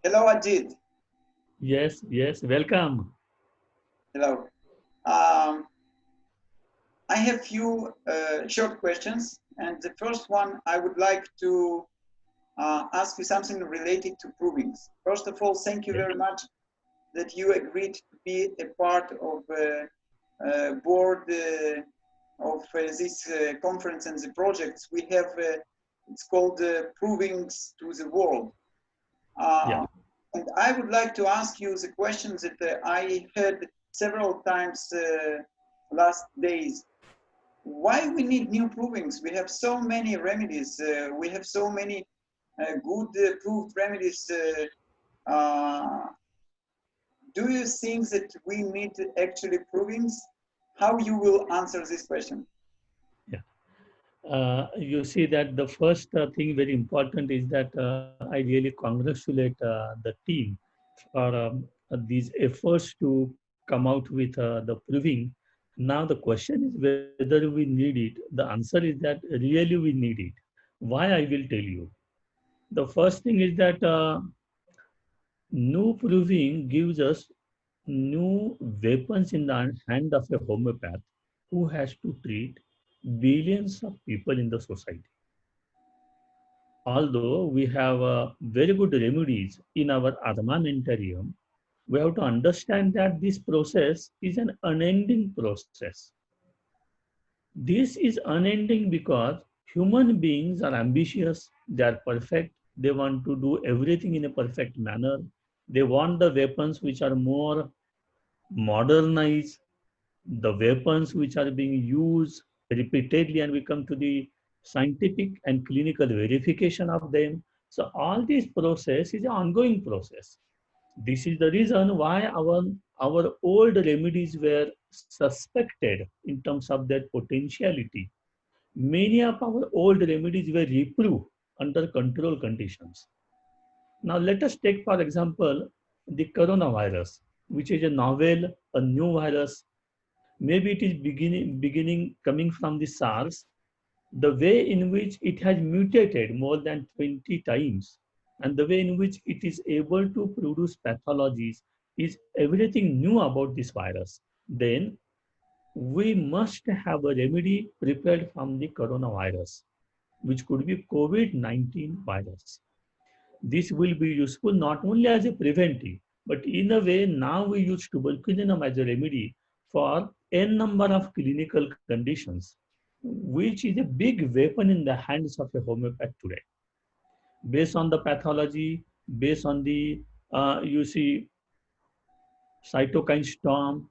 Hello, Ajit. Yes, yes, welcome. Hello. Um, I have few short questions, and the first one I would like to ask you something related to provings. First of all, thank you Yes, very much that you agreed to be a part of board of this conference and the projects we have. It's called Provings to the World. yeah. Uh, and I would like to ask you the questions that I heard several times last days. Why we need new provings? We have so many remedies. We have so many good proved remedies. Uh, do you think that we need actually provings? How you will answer this question? Yeah. You see that the first thing very important is that I really congratulate the team for these efforts to come out with the proving. Now the question is whether we need it. The answer is that really we need it. Why I will tell you. The first thing is that new proving gives us new weapons in the hand of a homeopath who has to treat billions of people in the society. Although we have very good remedies in our armamentarium, we have to understand that this process is an unending process. This is unending because human beings are ambitious, they are perfect, they want to do everything in a perfect manner. They want the weapons which are more modernized, the weapons which are being used repeatedly, and we come to the scientific and clinical verification of them. So all this process is an ongoing process. This is the reason why our old remedies were suspected in terms of their potentiality. Many of our old remedies were reproved under control conditions. Now let us take, for example, the coronavirus, which is a novel, a new virus. Maybe it is beginning coming from the SARS, the way in which it has mutated more than 20 times, and the way in which it is able to produce pathologies is everything new about this virus. Then we must have a remedy prepared from the coronavirus, which could be COVID-19 virus. This will be useful not only as a preventive, but in a way now we use tuberculinum as a remedy for n number of clinical conditions, which is a big weapon in the hands of a homeopath today. Based on the pathology, based on the you see cytokine storm,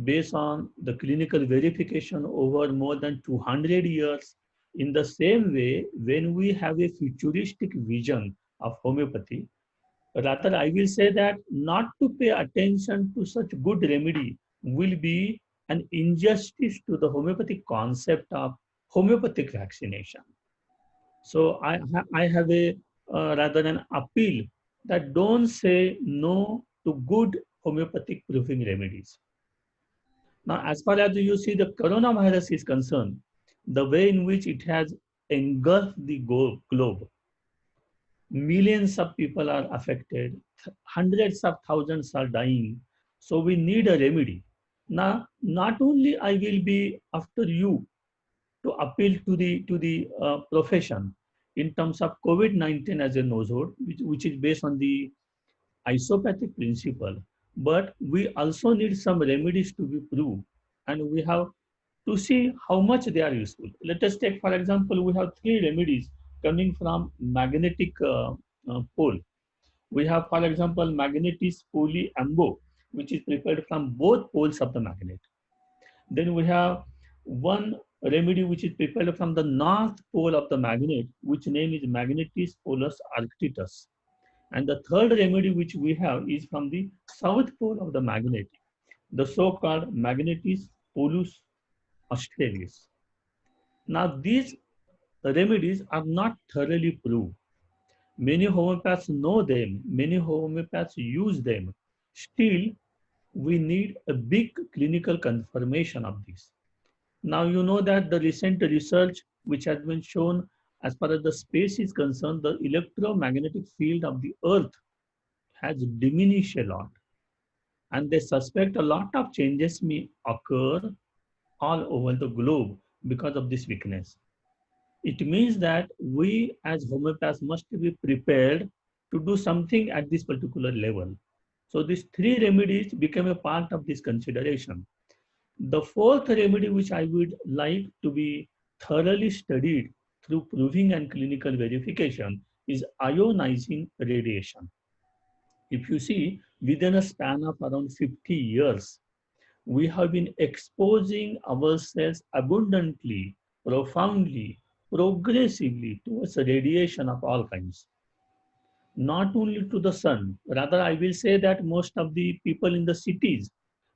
based on the clinical verification over more than 200 years. In the same way, when we have a futuristic vision of homeopathy, rather, I will say that not to pay attention to such good remedy will be an injustice to the homeopathic concept of homeopathic vaccination. So I have a rather an appeal that don't say no to good homeopathic proofing remedies. Now, as far as you see the coronavirus is concerned, the way in which it has engulfed the globe, millions of people are affected, hundreds of thousands are dying. So we need a remedy. Now, not only I will be after you to appeal to the profession in terms of COVID-19 as a nosode, which is based on the isopathic principle, but we also need some remedies to be proved, and we have to see how much they are useful. Let us take, for example, we have three remedies coming from magnetic pole. We have, for example, magnetis polyambo, which is prepared from both poles of the magnet. Then we have one remedy which is prepared from the north pole of the magnet, which name is magnetis polus arctitus. And the third remedy which we have is from the south pole of the magnet, the so-called magnetis polus australis. Now, these remedies are not thoroughly proved. Many homeopaths know them, many homeopaths use them. Still, we need a big clinical confirmation of this. Now, you know that the recent research which has been shown as far as the space is concerned, the electromagnetic field of the earth has diminished a lot, and they suspect a lot of changes may occur all over the globe because of this weakness. It means that we as homeopaths must be prepared to do something at this particular level. So these three remedies become a part of this consideration. The fourth remedy, which I would like to be thoroughly studied through proving and clinical verification, is ionizing radiation. If you see, within a span of around 50 years, we have been exposing ourselves abundantly, profoundly, progressively towards radiation of all kinds. Not only to the sun, rather, I will say that most of the people in the cities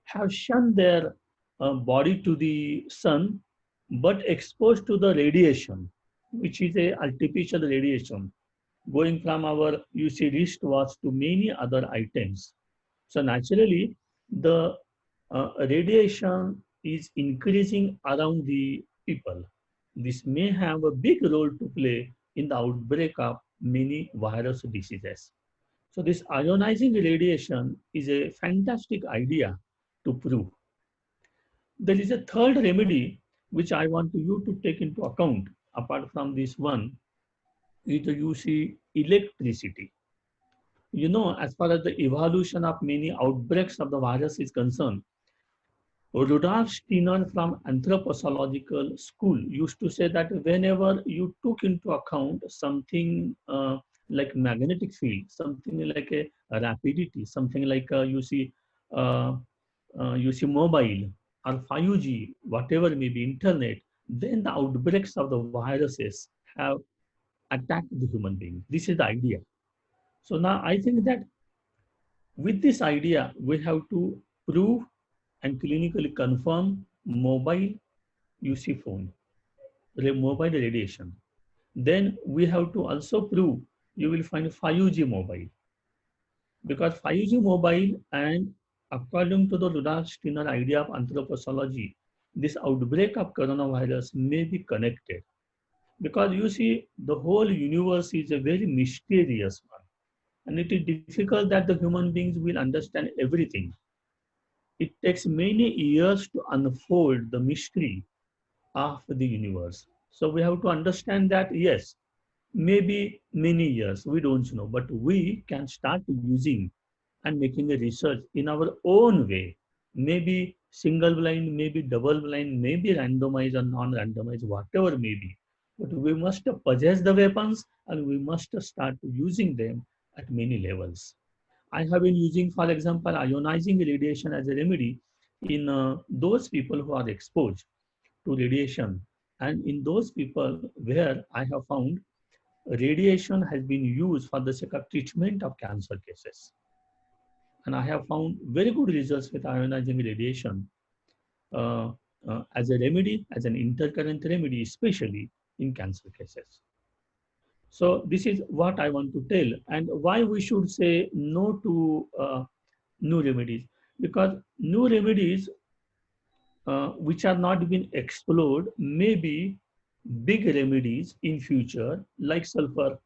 have shunned their body to the sun, but exposed to the radiation, which is a artificial radiation, going from our UC wristwatch to many other items. So naturally, the radiation is increasing around the people. This may have a big role to play in the outbreak of many virus diseases. So this ionizing radiation is a fantastic idea to prove. There is a third remedy which I want you to take into account apart from this one, is the UC electricity. You know, as far as the evolution of many outbreaks of the virus is concerned, Rudolf Steiner from anthropozoological school used to say that whenever you took into account something like magnetic field, something like a rapidity, something like uh, you see mobile or 5G, whatever may be internet, then the outbreaks of the viruses have attacked the human being. This is the idea. So now I think that with this idea, we have to prove and clinically confirm mobile UC phone, mobile radiation. Then we have to also prove you will find 5G mobile, because 5G mobile and according to the Rudolf Steiner idea of anthropozoology, this outbreak of coronavirus may be connected, because you see the whole universe is a very mysterious one, and it is difficult that the human beings will understand everything. It takes many years to unfold the mystery of the universe. So we have to understand that, yes, maybe many years, we don't know, but we can start using and making a research in our own way. Maybe single blind, maybe double blind, maybe randomized or non-randomized, whatever may be. But we must possess the weapons and we must start using them at many levels. I have been using, for example, ionizing radiation as a remedy in those people who are exposed to radiation, and in those people where I have found radiation has been used for the sake of treatment of cancer cases. And I have found very good results with ionizing radiation uh, as a remedy, as an intercurrent remedy, especially in cancer cases. So this is what I want to tell, and why we should say no to new remedies. Because new remedies which are not been explored may be big remedies in future, like sulfur,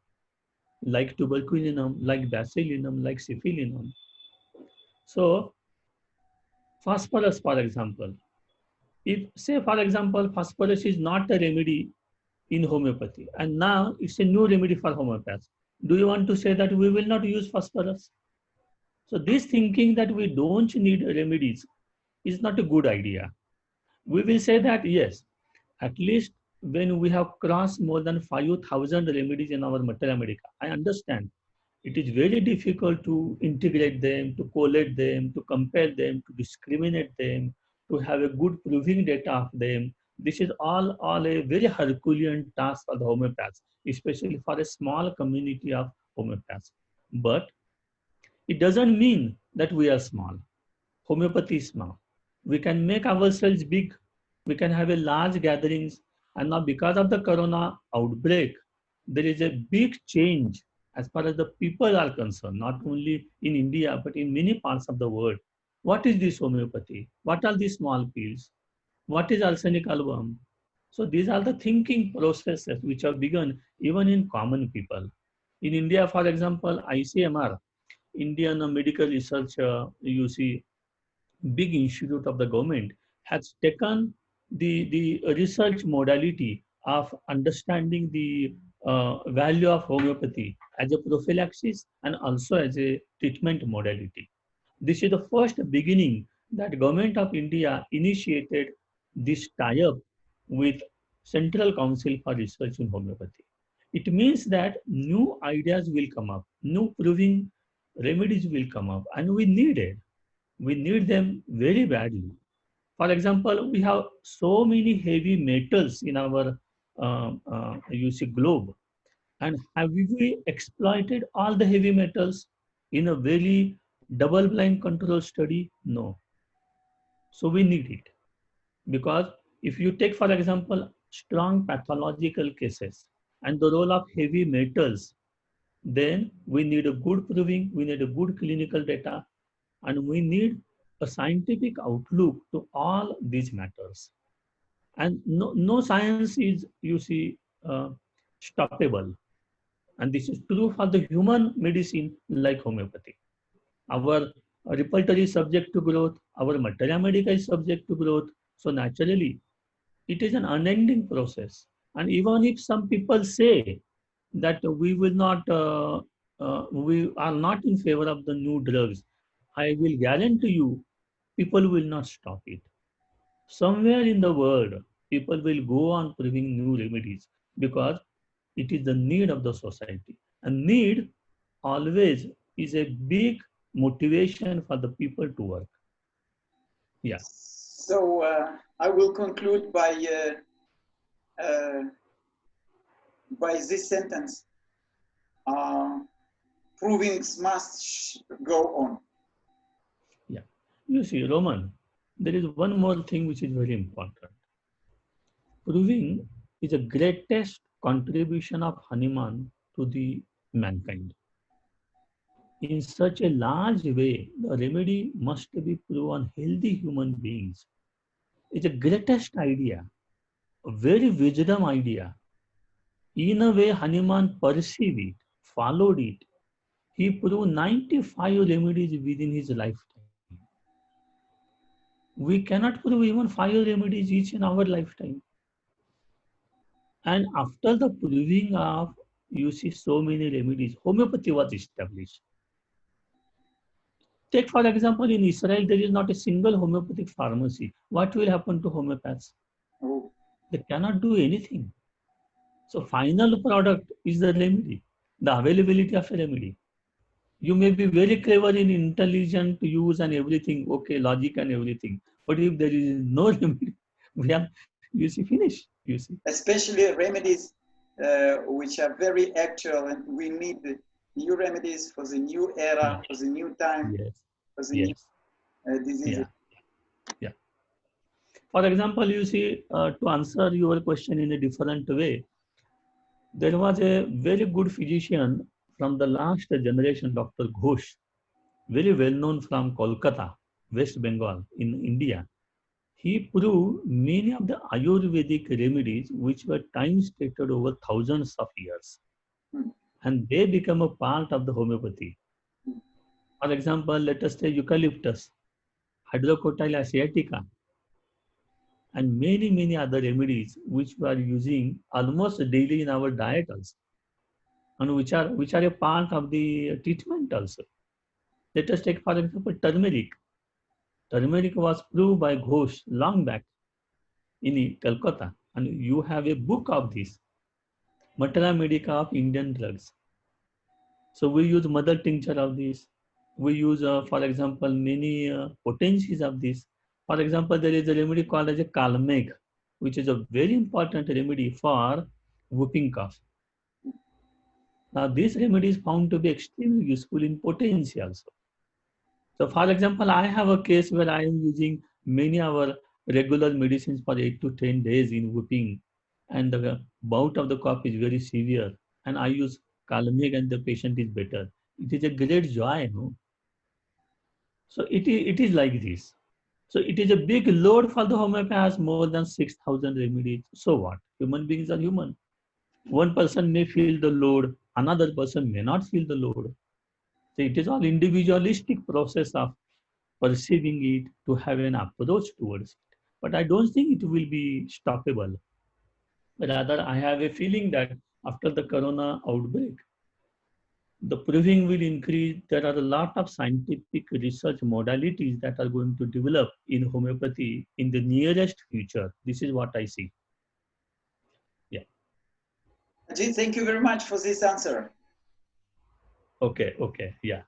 like tuberculinum, like bacillinum, like syphilinum. So phosphorus, for example, if say for example phosphorus is not a remedy in homeopathy, and now it's a new remedy for homeopaths, do you want to say that we will not use phosphorus? So this thinking that we don't need remedies is not a good idea. We will say that yes, at least when we have crossed more than 5,000 remedies in our Mater Medica, I understand it is very difficult to integrate them, to collate them, to compare them, to discriminate them, to have a good proving data of them. This is all a very Herculean task for the homeopaths, especially for a small community of homeopaths. But it doesn't mean that we are small. Homeopathy is small. We can make ourselves big. We can have a large gatherings. And now because of the corona outbreak, there is a big change as far as the people are concerned, not only in India, but in many parts of the world. What is this homeopathy? What are these small pills? What is arsenic album? So these are the thinking processes which have begun even in common people. In India, for example, ICMR, Indian medical research, you see, big institute of the government has taken the research modality of understanding the value of homeopathy as a prophylaxis and also as a treatment modality. This is the first beginning that government of India initiated this tie-up with Central Council for Research in Homeopathy. It means that new ideas will come up, new proving remedies will come up, and we need them very badly. For example, we have so many heavy metals in our you see globe, and have we exploited all the heavy metals in a very double-blind control study? No. So we need it because if you take, for example, strong pathological cases and the role of heavy metals, then we need a good proving, we need a good clinical data, and we need a scientific outlook to all these matters. And no science is, you see, stoppable. And this is true for the human medicine like homeopathy. Our repertoire is subject to growth, our materia medica is subject to growth. So naturally, it is an unending process. And even if some people say that we are not in favor of the new drugs, I will guarantee you, people will not stop it. Somewhere in the world, people will go on proving new remedies because it is the need of the society. And need always is a big motivation for the people to work. Yeah. So I will conclude by this sentence. Provings must go on. Yeah. You see, Roman, there is one more thing which is very important. Proving is the greatest contribution of Hanuman to the mankind. In such a large way, the remedy must be proven healthy human beings. It's the greatest idea, a very wisdom idea. In a way, Hanuman perceived it, followed it. He proved 95 remedies within his lifetime. We cannot prove even 5 remedies each in our lifetime. And after the proving of, you see, so many remedies, homeopathy was established. Take, for example, in Israel, there is not a single homeopathic pharmacy. What will happen to homeopaths? Oh. They cannot do anything. So final product is the remedy, the availability of a remedy. You may be very clever and intelligent to use and everything, okay, logic and everything. But if there is no remedy, we are, you see, finish. You see. Especially remedies which are very actual, and we need the new remedies for the new era, for the new time, for the new diseases. Yeah. For example, you see, to answer your question in a different way, there was a very good physician from the last generation, Dr. Ghosh, very well known from Kolkata, West Bengal in India. He proved many of the Ayurvedic remedies which were time stated over thousands of years. And they become a part of the homeopathy. For example, let us say eucalyptus, Hydrocotyl asiatica, and many other remedies which we are using almost daily in our diet also, and which are a part of the treatment also. Let us take, for example, turmeric. Turmeric was proved by Ghosh long back in Calcutta, and you have a book of this, Materia Medica of Indian drugs. So we use mother tincture of this. We use, for example, many potencies of this. For example, there is a remedy called as a Kalmeg, which is a very important remedy for whooping cough. Now, this remedy is found to be extremely useful in potency also. So, for example, I have a case where I am using many of our regular medicines for 8 to 10 days in whooping, and the bout of the cough is very severe, and I use Calmeg and the patient is better. It is a great joy, no? So it is like this. So it is a big load for the homeopath, more than 6,000 remedies. So what? Human beings are human. 1 person may feel the load, another person may not feel the load. So it is all individualistic process of perceiving it to have an approach towards it. But I don't think it will be stoppable. Rather, I have a feeling that after the corona outbreak, the proving will increase. There are a lot of scientific research modalities that are going to develop in homeopathy in the nearest future. This is what I see. Yeah. Ajit, thank you very much for this answer. Okay. Okay. Yeah.